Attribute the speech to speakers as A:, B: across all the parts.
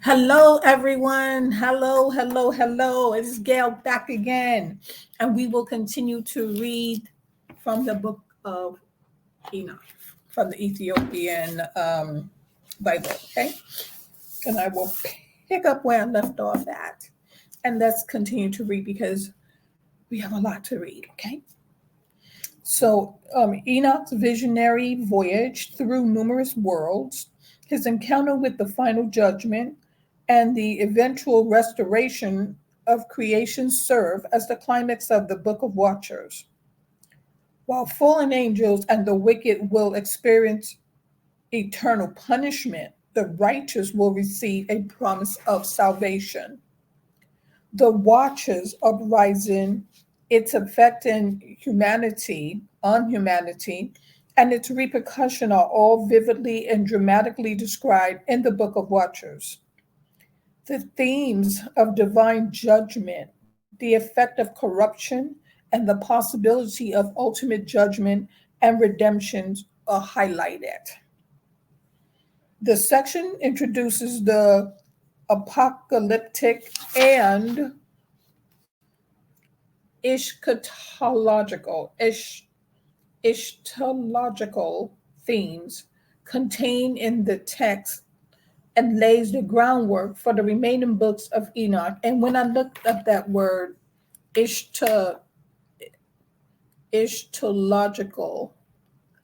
A: Hello, everyone. Hello, hello, hello. It's Gail back again. And we will continue to read from the book of Enoch, from the Ethiopian Bible. Okay. And I will pick up where I left off at. And let's continue to read because we have a lot to read. Okay. So, Enoch's visionary voyage through numerous worlds, his encounter with the final judgment, and the eventual restoration of creation serve as the climax of the Book of Watchers. While fallen angels and the wicked will experience eternal punishment, the righteous will receive a promise of salvation. The Watchers uprising, its effect on humanity, and its repercussion are all vividly and dramatically described in the Book of Watchers. The themes of divine judgment, the effect of corruption, and the possibility of ultimate judgment and redemption are highlighted. The section introduces the apocalyptic and eschatological themes contained in the text and lays the groundwork for the remaining books of Enoch. And when I looked up that word, eschatological,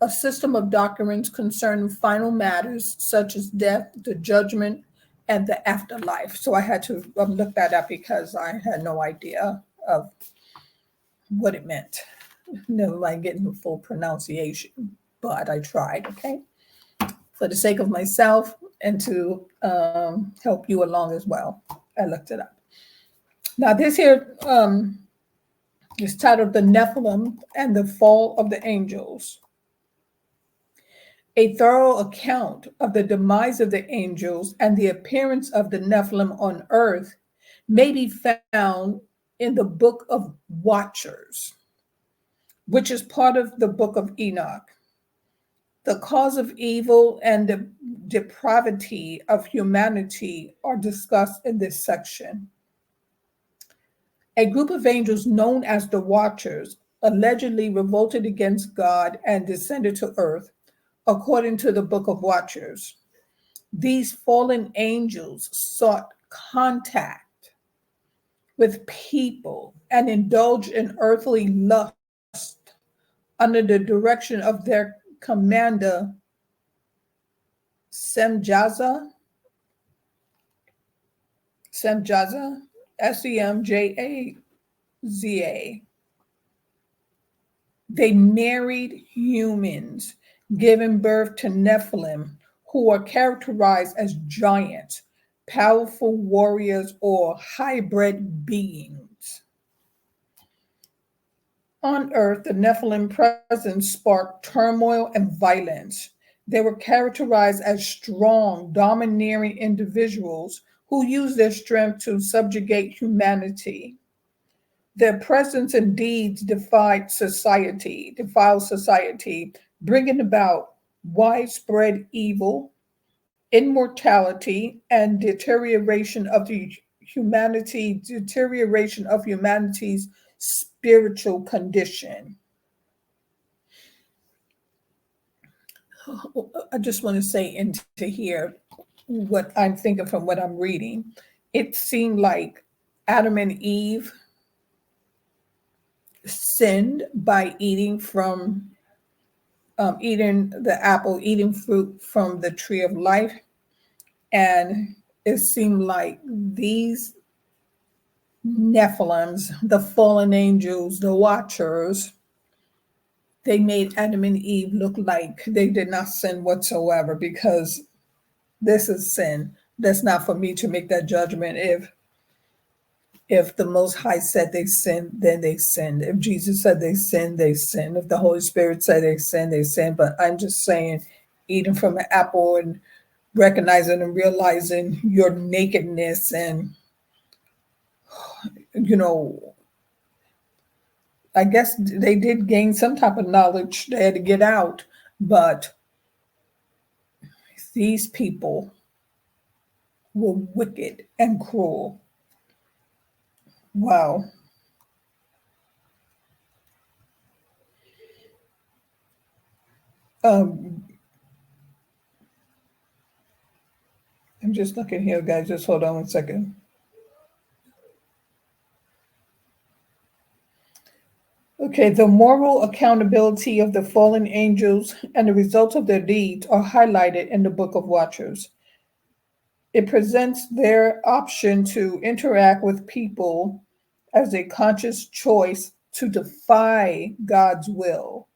A: a system of doctrines concerning final matters such as death, the judgment, and the afterlife. So I had to look that up because I had no idea of what it meant. Never mind getting the full pronunciation, but I tried, okay? For the sake of myself and to help you along as well. I looked it up. Now, this here is titled The Nephilim and the Fall of the Angels. A thorough account of the demise of the angels and the appearance of the Nephilim on earth may be found in the Book of Watchers, which is part of the Book of Enoch. The cause of evil and the depravity of humanity are discussed in this section. A group of angels known as the Watchers allegedly revolted against God and descended to earth, according to the Book of Watchers. These fallen angels sought contact with people and indulged in earthly lust under the direction of their commander, Semjaza, Semjaza. They married humans, giving birth to Nephilim, who are characterized as giants, powerful warriors, or hybrid beings. On earth, the Nephilim presence sparked turmoil and violence. They were characterized as strong, domineering individuals who used their strength to subjugate humanity. Their presence and deeds defiled society, bringing about widespread evil, immortality, and deterioration of humanity's spiritual condition. I just want to say into here what I'm thinking from what I'm reading. It seemed like Adam and Eve sinned by eating the apple, eating fruit from the tree of life. And it seemed like these Nephilims, the fallen angels, the Watchers, they made Adam and Eve look like they did not sin whatsoever, because this is sin. That's not for me to make that judgment. If the Most High said they sinned, then they sinned. If Jesus said they sinned, they sinned. If the Holy Spirit said they sinned, they sinned. But I'm just saying, eating from an apple and recognizing and realizing your nakedness, and I guess they did gain some type of knowledge. They had to get out. But these people were wicked and cruel. Wow. Um, I'm just looking here, guys. Just hold on one second. Okay, the moral accountability of the fallen angels and the results of their deeds are highlighted in the Book of Watchers. It presents their option to interact with people as a conscious choice to defy God's will.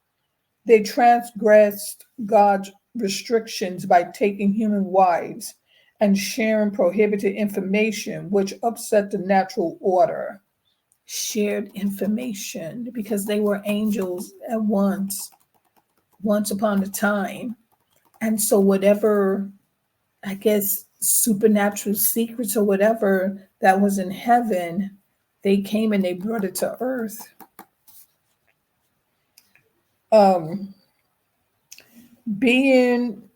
A: They transgressed God's restrictions by taking human wives and sharing prohibited information, which upset the natural order. Shared information because they were angels at once upon a time. And so, whatever, I guess, supernatural secrets or whatever that was in heaven, they came and they brought it to earth. Um, being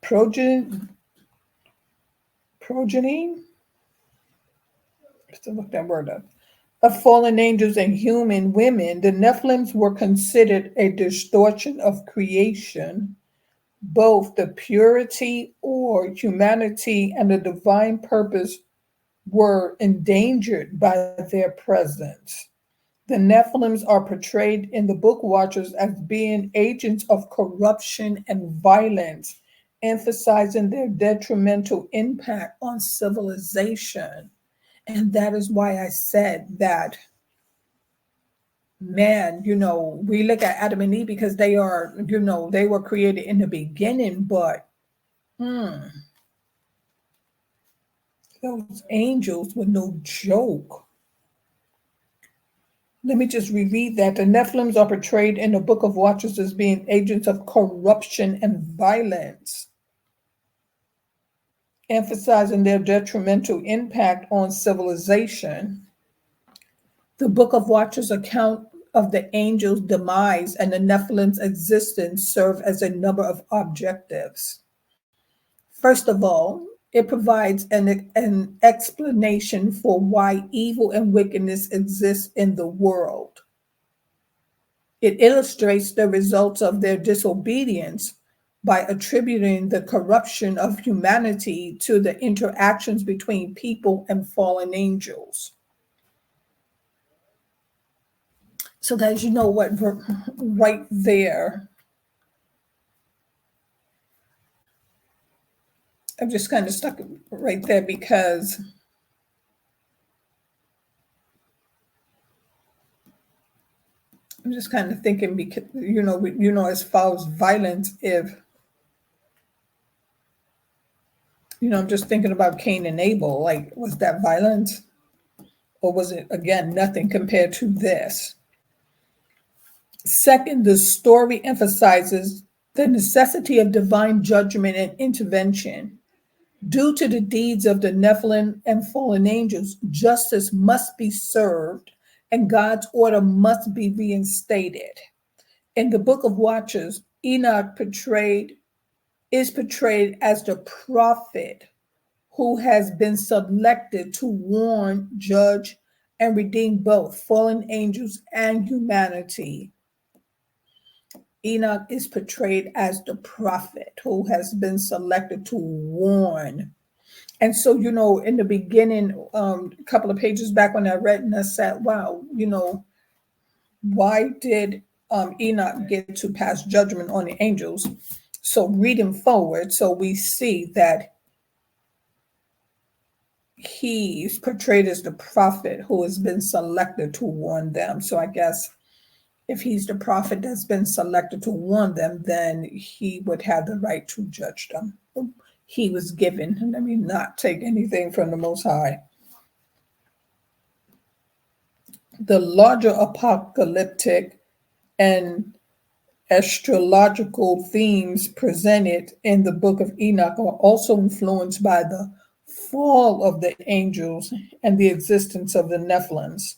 A: progeny, to look that word up, of fallen angels and human women, the Nephilims were considered a distortion of creation. Both the purity or humanity and the divine purpose were endangered by their presence. The Nephilims are portrayed in the Book Watchers as being agents of corruption and violence, emphasizing their detrimental impact on civilization. And that is why I said that, man, we look at Adam and Eve because they are, they were created in the beginning, but those angels were no joke. Let me just reread that. The Nephilims are portrayed in the Book of Watchers as being agents of corruption and violence, emphasizing their detrimental impact on civilization. The Book of Watchers account of the angels' demise and the Nephilim's existence serve as a number of objectives. First of all, it provides an explanation for why evil and wickedness exist in the world. It illustrates the results of their disobedience by attributing the corruption of humanity to the interactions between people and fallen angels. So, guys, you know what? Right there, I'm just kind of stuck right there because I'm just kind of thinking because as far as violence, if I'm just thinking about Cain and Abel. Like, was that violence, or was it again nothing compared to this? Second, the story emphasizes the necessity of divine judgment and intervention. Due to the deeds of the Nephilim and fallen angels, justice must be served and God's order must be reinstated. In the Book of Watchers, Enoch is portrayed as the prophet who has been selected to warn, judge, and redeem both fallen angels and humanity. Enoch is portrayed as the prophet who has been selected to warn. And so, in the beginning, a couple of pages back when I read and I said, wow, why did Enoch get to pass judgment on the angels? So reading forward, so we see that he's portrayed as the prophet who has been selected to warn them. So I guess if he's the prophet that's been selected to warn them, then he would have the right to judge them. He was given, let me not take anything from the Most High. The larger apocalyptic and astrological themes presented in the Book of Enoch are also influenced by the fall of the angels and the existence of the Nephilims.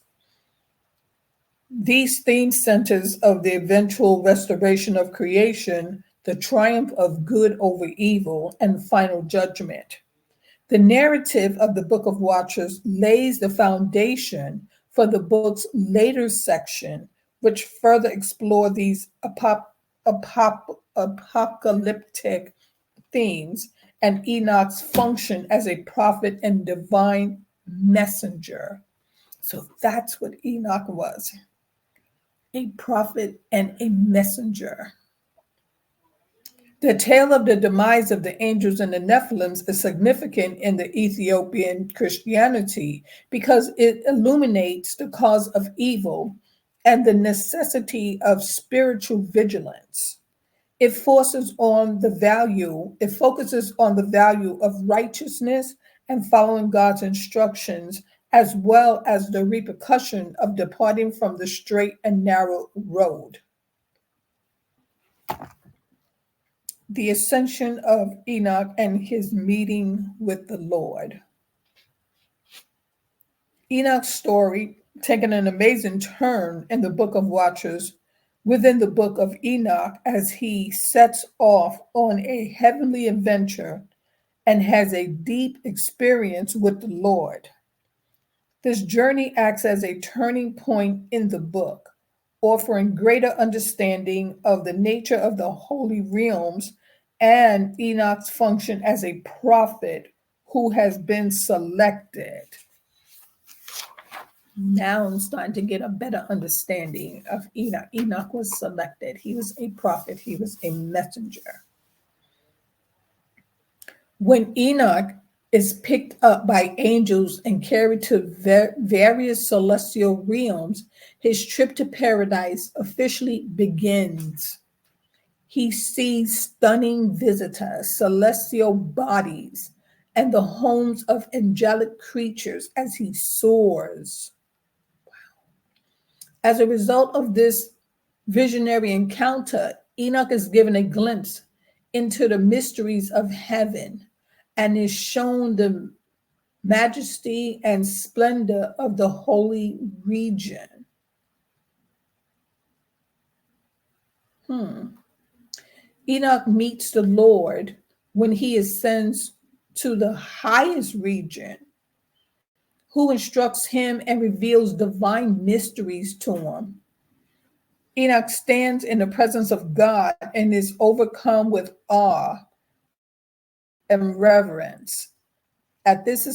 A: These theme centers of the eventual restoration of creation, the triumph of good over evil, and final judgment. The narrative of the Book of Watchers lays the foundation for the book's later section, which further explore these apocalyptic themes and Enoch's function as a prophet and divine messenger. So that's what Enoch was, a prophet and a messenger. The tale of the demise of the angels and the Nephilims is significant in the Ethiopian Christianity because it illuminates the cause of evil and the necessity of spiritual vigilance. It it focuses on the value of righteousness and following God's instructions, as well as the repercussion of departing from the straight and narrow road. The ascension of Enoch and his meeting with the Lord. Enoch's story taken an amazing turn in the Book of Watchers within the Book of Enoch as he sets off on a heavenly adventure and has a deep experience with the Lord. This journey acts as a turning point in the book, offering greater understanding of the nature of the holy realms and Enoch's function as a prophet who has been selected. Now I'm starting to get a better understanding of Enoch. Enoch was selected. He was a prophet. He was a messenger. When Enoch is picked up by angels and carried to various celestial realms, his trip to paradise officially begins. He sees stunning visitors, celestial bodies, and the homes of angelic creatures as he soars. As a result of this visionary encounter, Enoch is given a glimpse into the mysteries of heaven and is shown the majesty and splendor of the holy region. Enoch meets the Lord when he ascends to the highest region, who instructs him and reveals divine mysteries to him. Enoch stands in the presence of God and is overcome with awe and reverence. At this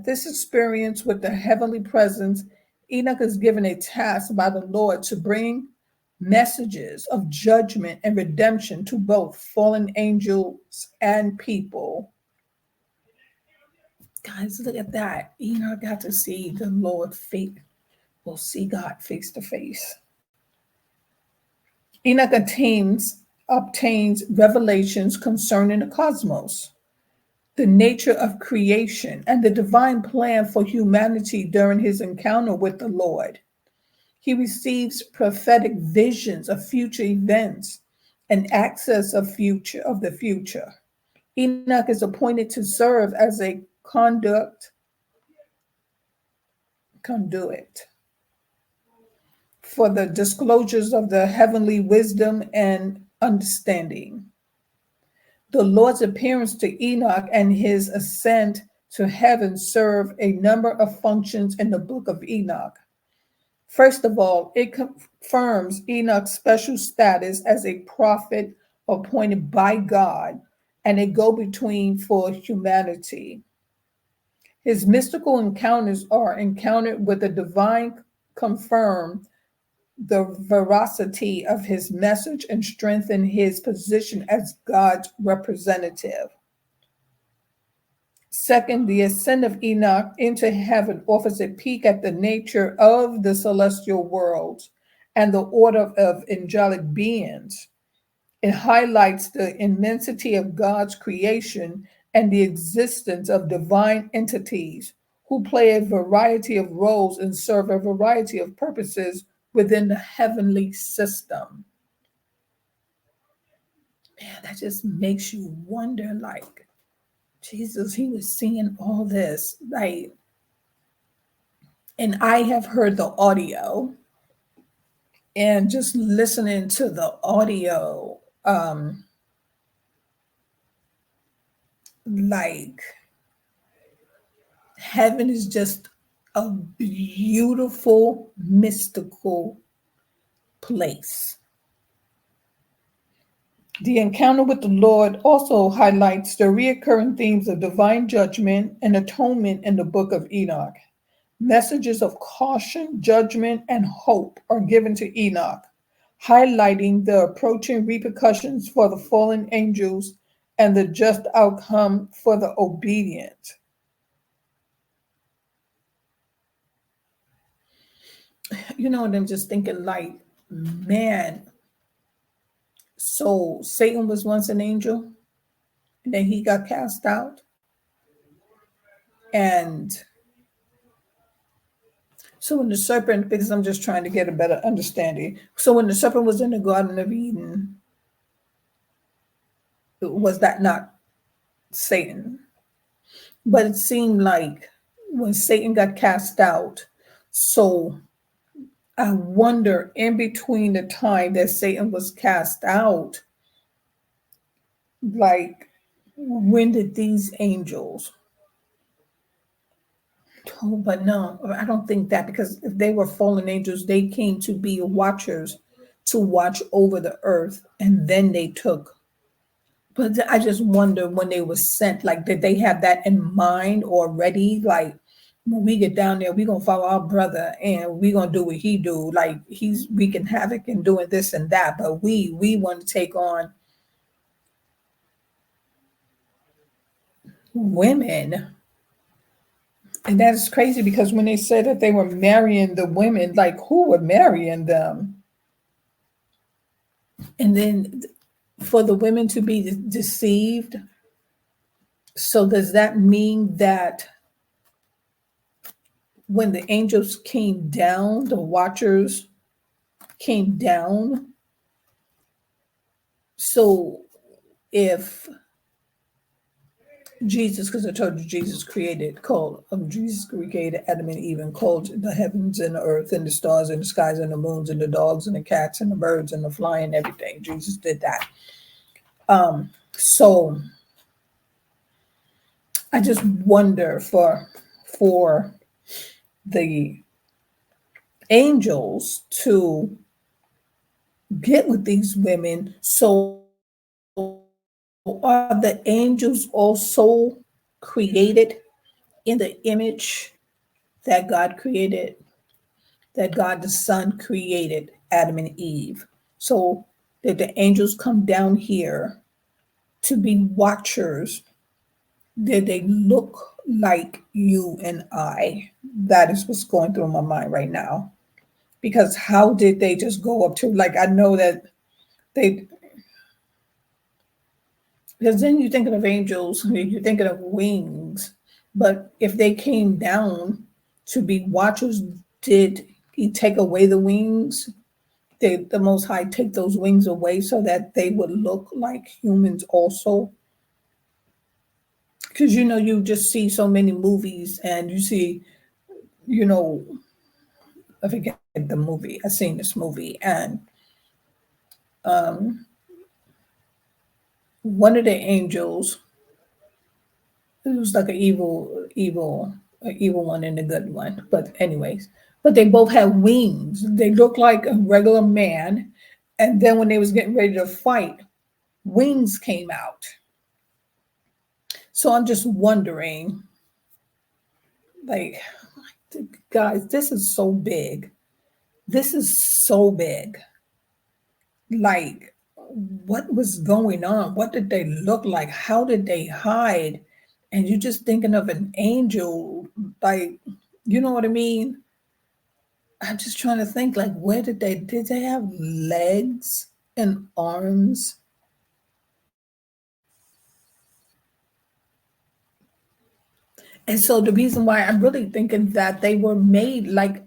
A: experience with the heavenly presence, Enoch is given a task by the Lord to bring messages of judgment and redemption to both fallen angels and people. Guys, look at that. Enoch got to see the Lord will see God face to face. Enoch obtains revelations concerning the cosmos, the nature of creation, and the divine plan for humanity during his encounter with the Lord. He receives prophetic visions of future events and access of the future. Enoch is appointed to serve as a conduit for the disclosures of the heavenly wisdom and understanding. The Lord's appearance to Enoch and his ascent to heaven serve a number of functions in the book of Enoch. First of all, it confirms Enoch's special status as a prophet appointed by God and a go-between for humanity. His mystical encounters are encountered with the divine, confirm the veracity of his message and strengthen his position as God's representative. Second, the ascent of Enoch into heaven offers a peek at the nature of the celestial worlds and the order of angelic beings. It highlights the immensity of God's creation and the existence of divine entities who play a variety of roles and serve a variety of purposes within the heavenly system. Man, that just makes you wonder, like, Jesus, he was seeing all this, like, and I have heard the audio, and just listening to the audio, like, Heaven is just a beautiful, mystical place. The encounter with the Lord also highlights the recurring themes of divine judgment and atonement in the book of Enoch. Messages of caution, judgment, and hope are given to Enoch, highlighting the approaching repercussions for the fallen angels and the just outcome for the obedient. You know, and I'm just thinking, like, man, so Satan was once an angel, and then he got cast out. And so when the serpent, because I'm just trying to get a better understanding. So when the serpent was in the Garden of Eden, was that not Satan? But it seemed like when Satan got cast out, so I wonder in between the time that Satan was cast out, like when did these angels? Oh, but no, I don't think that, because if they were fallen angels, they came to be watchers to watch over the earth, and then they took. But I just wonder when they were sent, like, did they have that in mind already? Like, when we get down there, we're gonna follow our brother and we're gonna do what he do. Like he's wreaking havoc and doing this and that, but we want to take on women. And that is crazy, because when they said that they were marrying the women, like who were marrying them? And then for the women to be deceived. So does that mean that when the angels came down, the watchers came down? So if Jesus, because I told you Jesus Jesus created Adam and Eve and called the heavens and the earth and the stars and the skies and the moons and the dogs and the cats and the birds and the fly and everything. Jesus did that. So I just wonder for the angels to get with these women. So are the angels also created in the image that God created, that God the Son created Adam and Eve? So did the angels come down here to be watchers? Did they look like you and I? That is what's going through my mind right now. Because how did they just go up to, like, I know that they, because then you're thinking of angels, you're thinking of wings. But if they came down to be watchers, did he take away the wings? Did the Most High take those wings away so that they would look like humans also? Because, you know, you just see so many movies and you see, you know, I forget the movie. I seen this movie, and one of the angels, it was like an evil one and a good one. But anyways, but they both had wings. They looked like a regular man, and then when they was getting ready to fight, wings came out. So I'm just wondering, like, guys, this is so big. This is so big. Like, what was going on? What did they look like? How did they hide? And you're just thinking of an angel, like, you know what I mean? I'm just trying to think, like, where did they have legs and arms? And so the reason why I'm really thinking that they were made like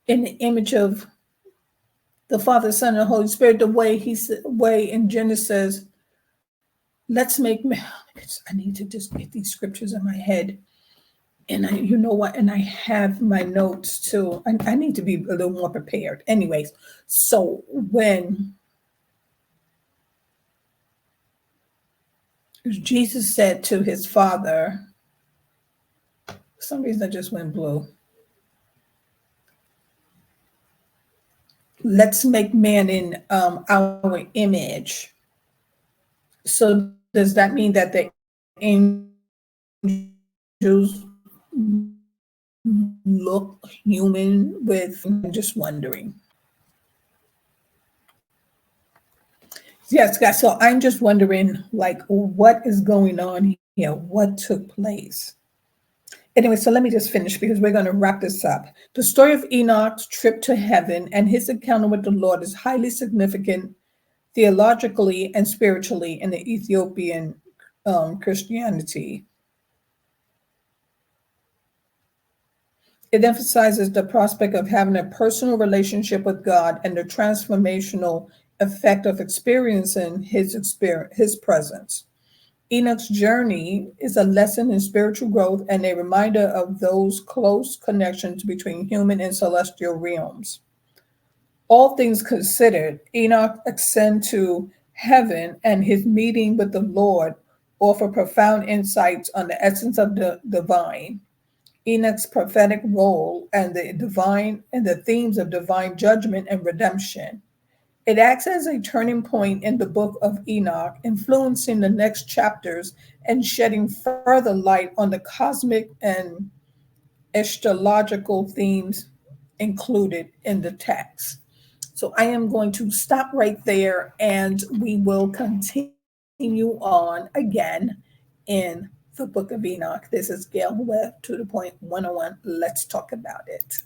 A: in the image of the Father, Son, and Holy Spirit, the way way in Genesis, let's make man. I need to just get these scriptures in my head. And you know what? And I have my notes too. I need to be a little more prepared. Anyways, so when Jesus said to his Father, For some reason, I just went blue. Let's make man in our image. So does that mean that the angels look human with? I'm just wondering. Yes, guys. So I'm just wondering, like, what is going on here? What took place? Anyway, so let me just finish because we're going to wrap this up. The story of Enoch's trip to heaven and his encounter with the Lord is highly significant theologically and spiritually in the Ethiopian Christianity. It emphasizes the prospect of having a personal relationship with God and the transformational effect of experiencing his presence. Enoch's journey is a lesson in spiritual growth and a reminder of those close connections between human and celestial realms. All things considered, Enoch ascended to heaven and his meeting with the Lord offer profound insights on the essence of the divine. Enoch's prophetic role and the themes of divine judgment and redemption. It acts as a turning point in the book of Enoch, influencing the next chapters and shedding further light on the cosmic and eschatological themes included in the text. So I am going to stop right there and we will continue on again in the book of Enoch. This is Gail Webb to the Point 101. Let's talk about it.